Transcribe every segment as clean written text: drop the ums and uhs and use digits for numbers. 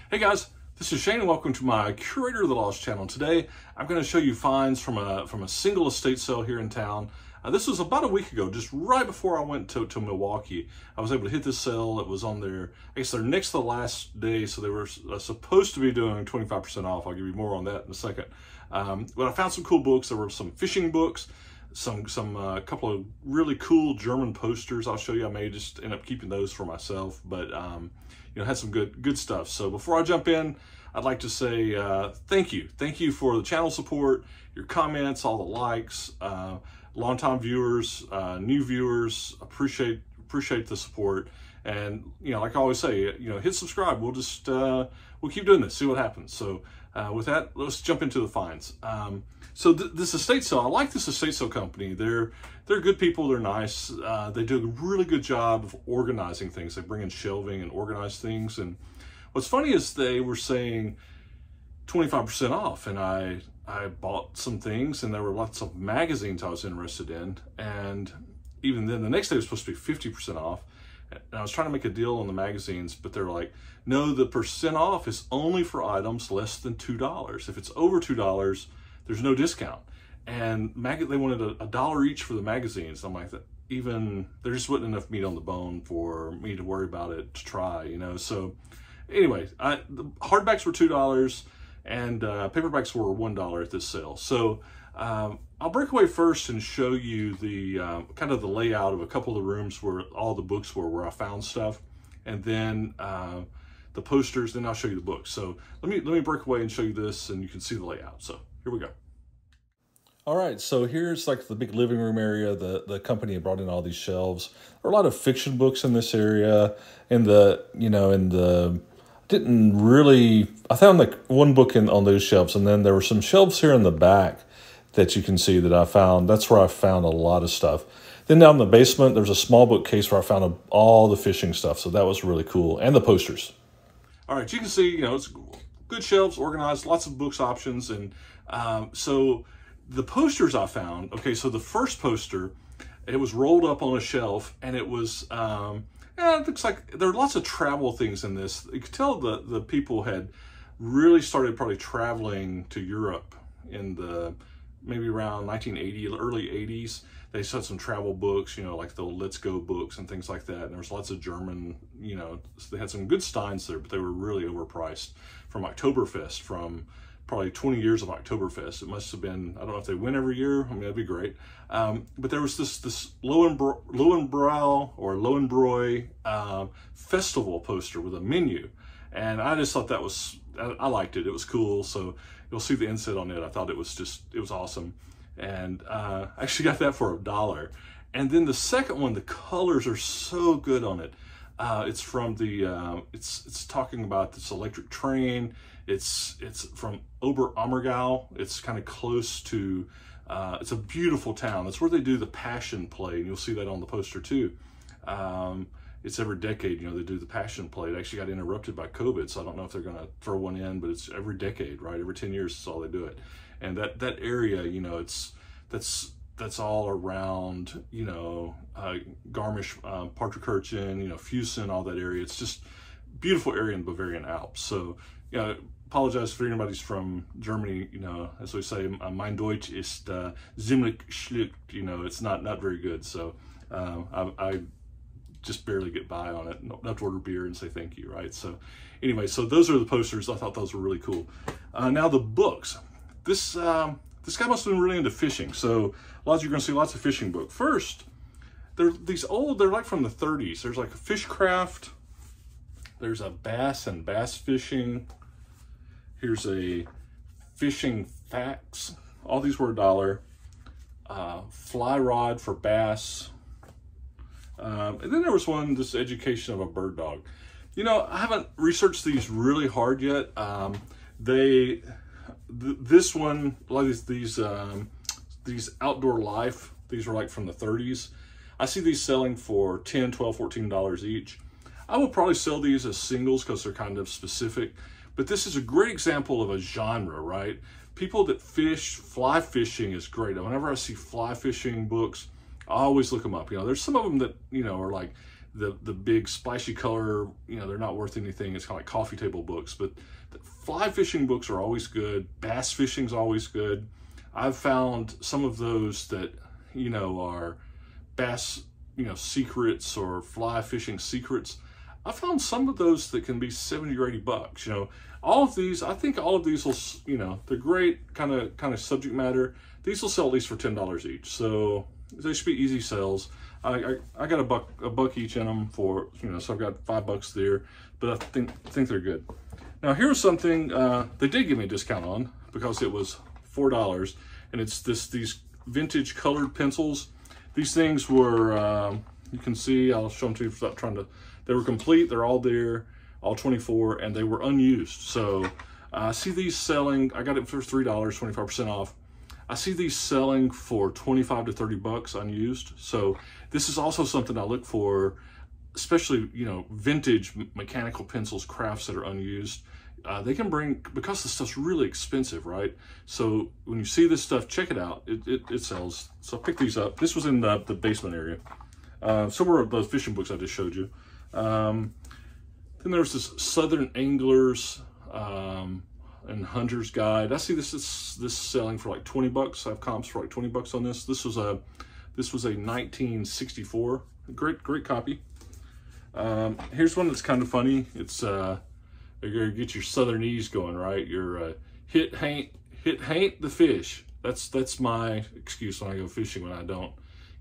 Hey guys, this is Shane and welcome to my Curator of the Lost channel. Today I'm going to show you finds from a single estate sale here in town. This was about a week ago, just right before I went to Milwaukee. I was able to hit this sale. It was on their, I guess they're next to the last day, so they were supposed to be doing 25% off. I'll give you more on that in a second. But I found some cool books. There were some fishing books, some couple of really cool German posters I'll show you. I may just end up keeping those for myself, but you know, had some good stuff. So before I jump in, I'd like to say thank you for the channel support, your comments, all the likes, longtime viewers, new viewers. Appreciate the support. And you know, like I always say, you know, hit subscribe. We'll just we'll keep doing this, see what happens. So with that, let's jump into the finds. So this estate sale, I like this estate sale company. They're good people. They're nice. They do a really good job of organizing things. They bring in shelving and organize things. And what's funny is they were saying 25% off, and I bought some things, and there were lots of magazines I was interested in. And even then, the next day was supposed to be 50% off. And I was trying to make a deal on the magazines, but they're like, no, the percent off is only for items less than $2. If it's over $2, there's no discount. And they wanted $1 each for the magazines. I'm like, there just wasn't enough meat on the bone for me to worry about it to try, you know. So anyway, the hardbacks were $2 and paperbacks were $1 at this sale. So I'll break away first and show you the kind of the layout of a couple of the rooms where all the books were, where I found stuff, and then the posters. Then I'll show you the books. So let me break away and show you this, and you can see the layout. So here we go. All right, so here's like the big living room area. The company had brought in all these shelves. There are a lot of fiction books in this area. I found like one book on those shelves, and then there were some shelves here in the back that you can see that I found. That's where I found a lot of stuff. Then down in the basement, there's a small bookcase where I found all the fishing stuff. So that was really cool, and the posters. All right, you can see, you know, it's good shelves, organized, lots of books options, and so the posters I found. Okay, so the first poster, it was rolled up on a shelf, and it was. It looks like there are lots of travel things in this. You could tell the people had really started probably traveling to Europe in the maybe around 1980, early 80s. They had some travel books, you know, like the Let's Go books and things like that. And there was lots of German, you know, so they had some good steins there, but they were really overpriced from Oktoberfest, from probably 20 years of Oktoberfest. It must have been, I don't know if they win every year. I mean, that'd be great. But there was this Lowenbräu festival poster with a menu. And I just thought I liked it. It was cool. So you'll see the inset on it. I thought it was awesome. And I actually got that for $1. And then the second one, the colors are so good on it. It's from the, it's talking about this electric train. It's from Oberammergau. It's kind of close to, it's a beautiful town. That's where they do the Passion Play, and you'll see that on the poster too. It's every decade, you know, they do the Passion Play. It actually got interrupted by COVID, so I don't know if they're gonna throw one in, but it's every decade, right? Every 10 years is all they do it. And that area, you know, that's all around, you know, Garmisch, Partenkirchen, you know, Fusen, all that area. It's just beautiful area in Bavarian Alps. So, you know, apologize for anybody's from Germany, you know, as we say, mein Deutsch ist ziemlich schlecht, you know, it's not very good. So I just barely get by on it. Not to order beer and say thank you, right? So anyway, so those are the posters. I thought those were really cool. Now the books. This guy must have been really into fishing. So you're going to see lots of fishing books. First, they're like from the 30s. There's like a Fishcraft. There's a bass and bass fishing. Here's a fishing facts. All these were $1. Fly rod for bass. And then there was one, this education of a bird dog. You know, I haven't researched these really hard yet. This one, a lot of these outdoor life, these are like from the 30s. I see these selling for $10, $12, $14 each. I will probably sell these as singles because they're kind of specific, but this is a great example of a genre, right? People that fish, fly fishing is great. Whenever I see fly fishing books, I always look them up. You know, there's some of them that, you know, are like, the big splashy color, you know, they're not worth anything. It's kind of like coffee table books, but the fly fishing books are always good. Bass fishing's always good. I've found some of those that, you know, are bass, you know, secrets or fly fishing secrets. I found some of those that can be 70 or 80 bucks. You know, all of these, I think all of these will, you know, they're great kind of subject matter. These will sell at least for $10 each. So they should be easy sales. I got a buck each in them for, you know, so I've got $5 there, but I think they're good. Now here's something they did give me a discount on because it was $4, and it's these vintage colored pencils. These things were, you can see, I'll show them to you without trying to, they were complete, they're all there, all 24, and they were unused. So I see these selling, I got it for $3, 25% off. I see these selling for 25 to 30 bucks unused. So this is also something I look for, especially, you know, vintage mechanical pencils, crafts that are unused. They can bring, because the stuff's really expensive, right? So when you see this stuff, check it out. It sells. So pick these up. This was in the basement area. So were those fishing books I just showed you. Then there's this Southern Anglers and Hunter's Guide. I see this selling for like 20 bucks. I have comps for like 20 bucks on this. This was a 1964. Great copy. Here's one that's kind of funny. It's you're gonna get your Southernese going, right? Your hit haint the fish. That's my excuse when I go fishing when I don't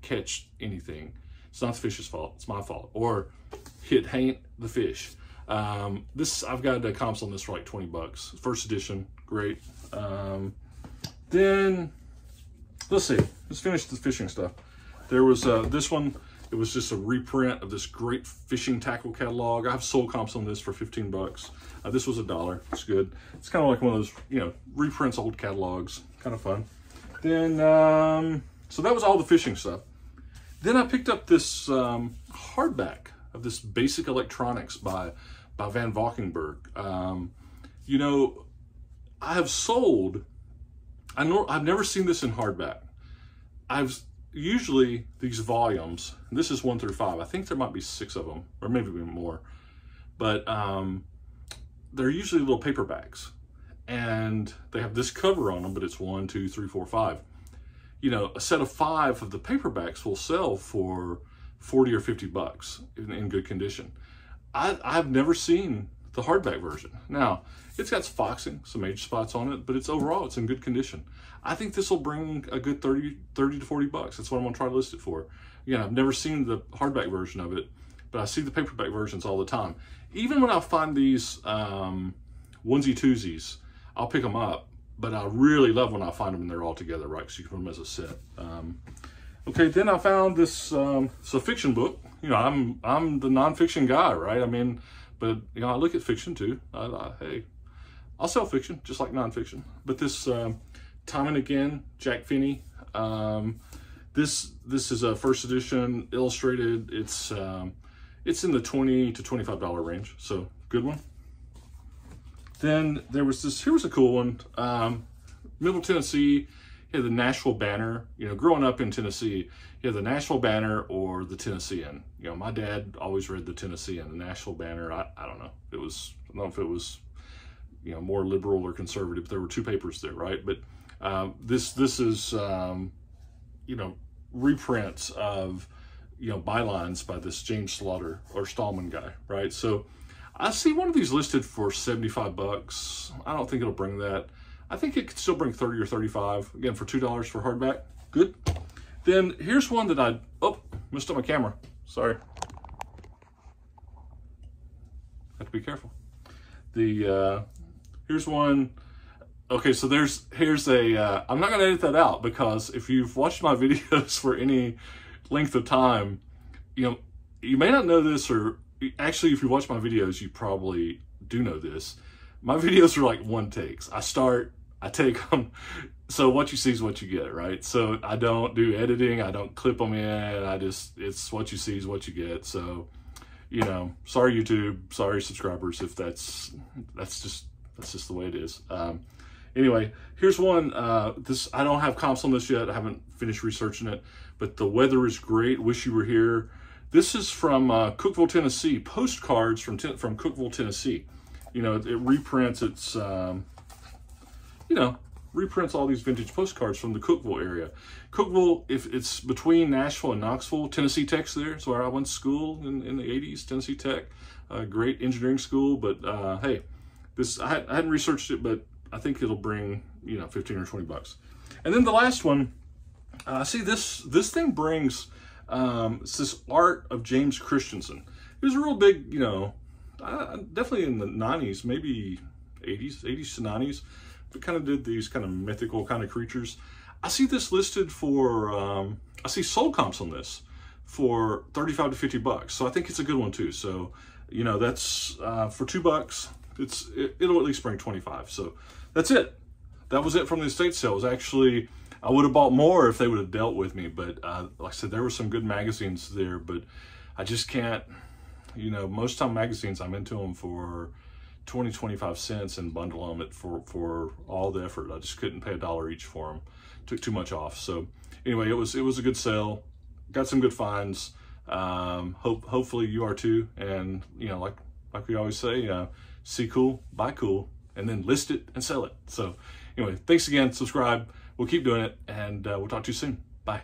catch anything. It's not the fish's fault, it's my fault. Or hit haint the fish. This, I've got the comps on this for like 20 bucks. First edition, great. Then let's see, let's finish the fishing stuff. There was this one. It was just a reprint of this great fishing tackle catalog. I have sold comps on this for 15 bucks. This was $1. It's good. It's kind of like one of those, you know, reprints old catalogs. Kind of fun. Then, so that was all the fishing stuff. Then I picked up this hardback of this Basic Electronics by Van Valkenburg. You know, I have sold, I've never seen this in hardback. Usually these volumes, and this is 1 through 5, I think there might be 6 of them, or maybe even more, but they're usually little paperbacks, and they have this cover on them, but it's 1, 2, 3, 4, 5. You know, a set of 5 of the paperbacks will sell for 40 or 50 bucks in good condition. I've never seen the hardback version. Now, it's got foxing, some age spots on it, but overall it's in good condition. I think this will bring a good 30 to 40 bucks. That's what I'm gonna try to list it for. Again, I've never seen the hardback version of it, but I see the paperback versions all the time. Even when I find these onesie twosies, I'll pick them up, but I really love when I find them and they're all together, right? So you can put them as a set. Okay, then I found this, it's a fiction book. You know, I'm the nonfiction guy, right? I mean, but you know, I look at fiction too. Hey, I'll sell fiction just like nonfiction. But this Time and Again, Jack Finney. This is a first edition illustrated. It's in the $20 to $25 range, so good one. Then there was this. Here was a cool one. Middle Tennessee. You had the Nashville Banner. You know, growing up in Tennessee, you had the Nashville Banner or the Tennessean. You know, my dad always read the Tennessean. The Nashville Banner, I don't know. I don't know if it was, you know, more liberal or conservative. There were 2 papers there, right? But this is, you know, reprints of, you know, bylines by this James Slaughter or Stallman guy, right? So I see one of these listed for 75 bucks. I don't think it'll bring that. I think it could still bring 30 or 35. Again, for $2 for hardback. Good. Then here's one that messed up my camera. Sorry. Have to be careful. Here's one. Okay, so here's a, I'm not gonna edit that out because if you've watched my videos for any length of time, you know, you may not know this, or actually if you watch my videos, you probably do know this. My videos are like one takes. I start, I take them. So what you see is what you get, right? So I don't do editing. I don't clip them in. It's what you see is what you get. So, you know, sorry YouTube, sorry subscribers if that's just the way it is. Anyway, here's one. I don't have comps on this yet. I haven't finished researching it, but The Weather is Great. Wish You Were Here. This is from Cookeville, Tennessee. Postcards from Cookeville, Tennessee. You know, it reprints its, you know, reprints all these vintage postcards from the Cookeville area. Cookeville, if it's between Nashville and Knoxville, Tennessee Tech's there. It's where I went to school in the 80s, Tennessee Tech. Great engineering school, but hey, this I hadn't researched it, but I think it'll bring, you know, 15 or 20 bucks. And then the last one, see this thing brings, it's this art of James Christensen. He was a real big, you know, definitely in the 90s, maybe 80s to 90s, but kind of did these kind of mythical kind of creatures. I see this listed for, I see sold comps on this for 35 to 50 bucks. So I think it's a good one too. So, you know, that's for $2. It'll at least bring 25. So that's it. That was it from the estate sale. It was actually, I would have bought more if they would have dealt with me. But like I said, there were some good magazines there, but I just can't, you know, most time magazines, I'm into them for 20, 25 cents and bundle them for all the effort. I just couldn't pay $1 each for them. Took too much off. So anyway, it was a good sale. Got some good finds. Hopefully you are too. And you know, like we always say, see cool, buy cool, and then list it and sell it. So anyway, thanks again. Subscribe. We'll keep doing it, and we'll talk to you soon. Bye.